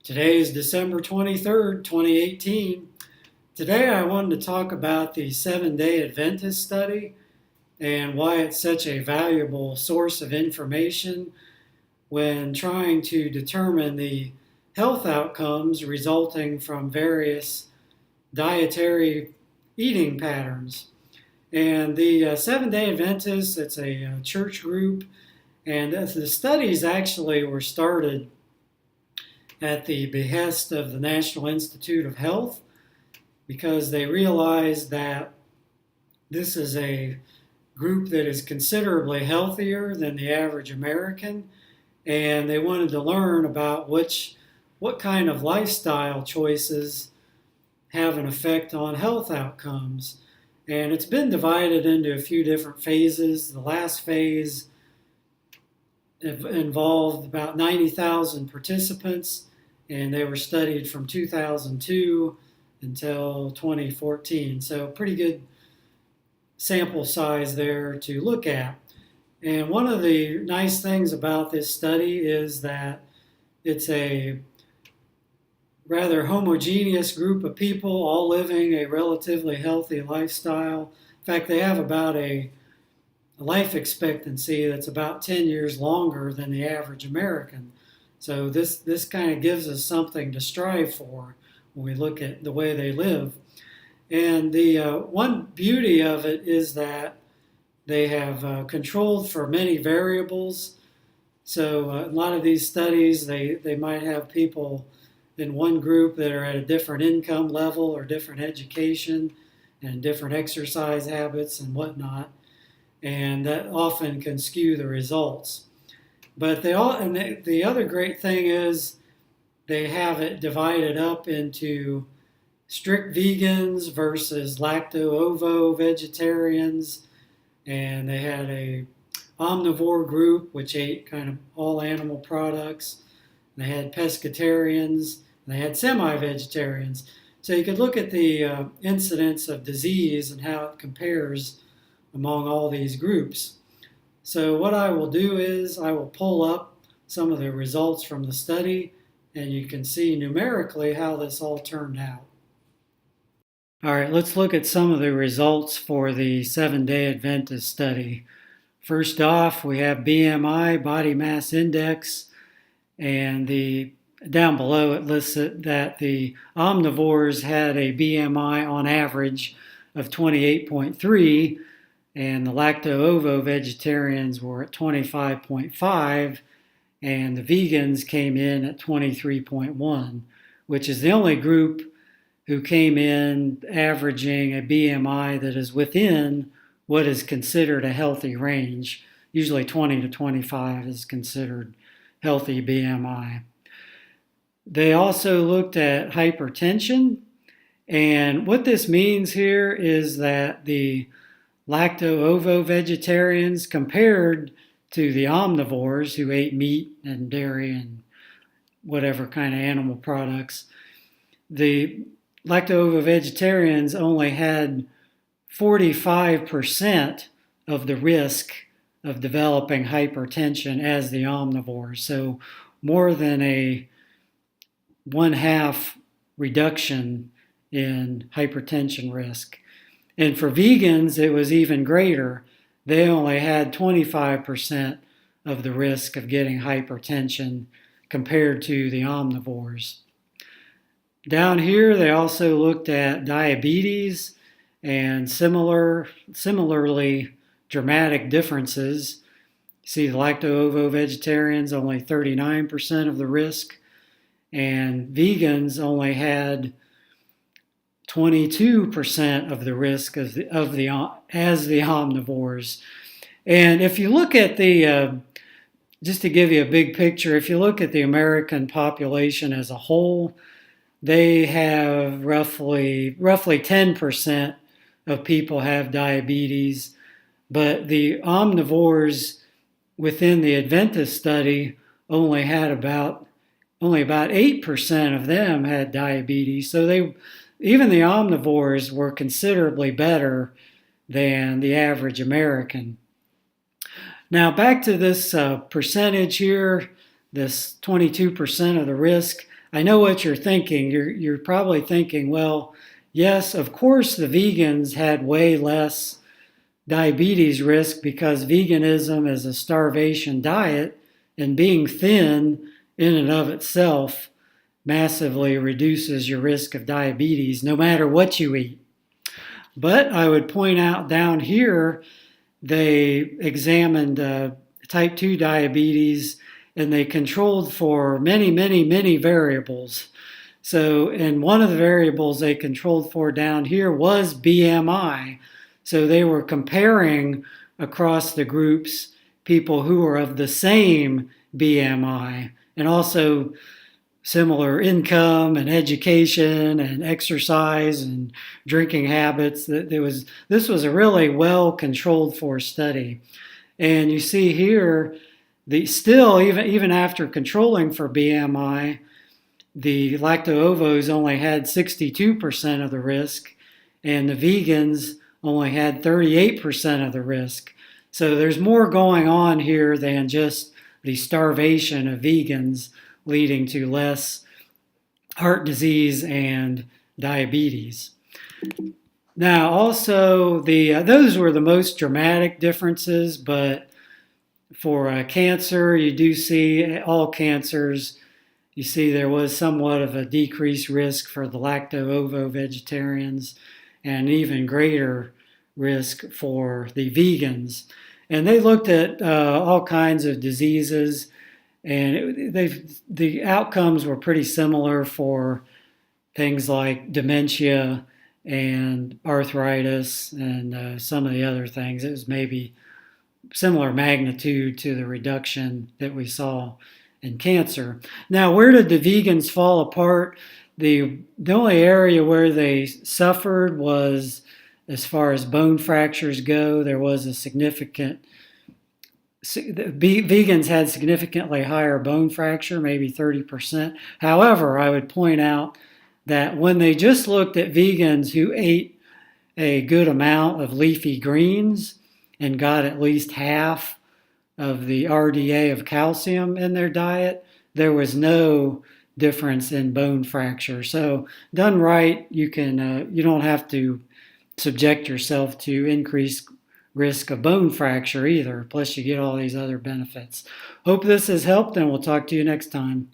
Today is December 23rd, 2018. Today I wanted to talk about the Seven-Day Adventist study and why it's such a valuable source of information when trying to determine the health outcomes resulting from various dietary eating patterns. And the Seven-Day Adventists, it's a church group, and the studies actually were started at the behest of the National Institute of Health because they realized that this is a group that is considerably healthier than the average American, and they wanted to learn about what kind of lifestyle choices have an effect on health outcomes. And it's been divided into a few different phases. The last phase involved about 90,000 participants, and they were studied from 2002 until 2014. So pretty good sample size there to look at. And one of the nice things about this study is that it's a rather homogeneous group of people all living a relatively healthy lifestyle. In fact, they have about a life expectancy that's about 10 years longer than the average American. So this kind of gives us something to strive for when we look at the way they live. And the one beauty of it is that they have controlled for many variables. So a lot of these studies, they might have people in one group that are at a different income level or different education and different exercise habits and whatnot. And that often can skew the results. But the other great thing is they have it divided up into strict vegans versus lacto-ovo vegetarians, and they had a omnivore group which ate kind of all animal products. They had pescatarians, and they had semi-vegetarians. So you could look at the incidence of disease and how it compares among all these groups. So what I will do is I will pull up some of the results from the study, and you can see numerically how this all turned out. All right, let's look at some of the results for the Seven-Day Adventist study. First off, we have BMI, body mass index, and down below it lists that the omnivores had a BMI on average of 28.3, and the lacto-ovo vegetarians were at 25.5, and the vegans came in at 23.1, which is the only group who came in averaging a BMI that is within what is considered a healthy range. Usually 20 to 25 is considered healthy BMI. They also looked at hypertension, and what this means here is that the lacto-ovo vegetarians compared to the omnivores who ate meat and dairy and whatever kind of animal products, the lacto-ovo vegetarians only had 45% of the risk of developing hypertension as the omnivores. So more than a 1/2 reduction in hypertension risk. And for vegans, it was even greater. They only had 25% of the risk of getting hypertension compared to the omnivores. Down here, they also looked at diabetes and similarly dramatic differences. See, the lacto-ovo vegetarians only 39% of the risk, and vegans only had 22% of the risk as the omnivores. And if you look at just to give you a big picture, if you look at the American population as a whole, they have roughly 10% of people have diabetes, but the omnivores within the Adventist study only about 8% of them had diabetes. So even the omnivores were considerably better than the average American. Now back to this percentage here, this 22% of the risk. I know what you're thinking. You're probably thinking, well, yes, of course the vegans had way less diabetes risk because veganism is a starvation diet, and being thin in and of itself massively reduces your risk of diabetes no matter what you eat. But I would point out down here, they examined type 2 diabetes and they controlled for many, many, many variables. So, and one of the variables they controlled for down here was BMI. So they were comparing across the groups people who were of the same BMI and also similar income and education and exercise and drinking habits. This was a really well controlled for study. And you see here, still even after controlling for BMI, the lacto-ovos only had 62% of the risk, and the vegans only had 38% of the risk. So there's more going on here than just the starvation of vegans leading to less heart disease and diabetes. Now, also, those were the most dramatic differences, but for cancer, you do see all cancers. You see there was somewhat of a decreased risk for the lacto-ovo vegetarians and even greater risk for the vegans. And they looked at all kinds of diseases, and the outcomes were pretty similar for things like dementia and arthritis and some of the other things. It was maybe similar magnitude to the reduction that we saw in cancer. Now, where did the vegans fall apart? The only area where they suffered was as far as bone fractures go. There was a significant vegans had significantly higher bone fracture, maybe 30%. However, I would point out that when they just looked at vegans who ate a good amount of leafy greens and got at least half of the RDA of calcium in their diet, there was no difference in bone fracture. So done right, you don't have to subject yourself to increased risk of bone fracture either. Plus you get all these other benefits. Hope this has helped, and we'll talk to you next time.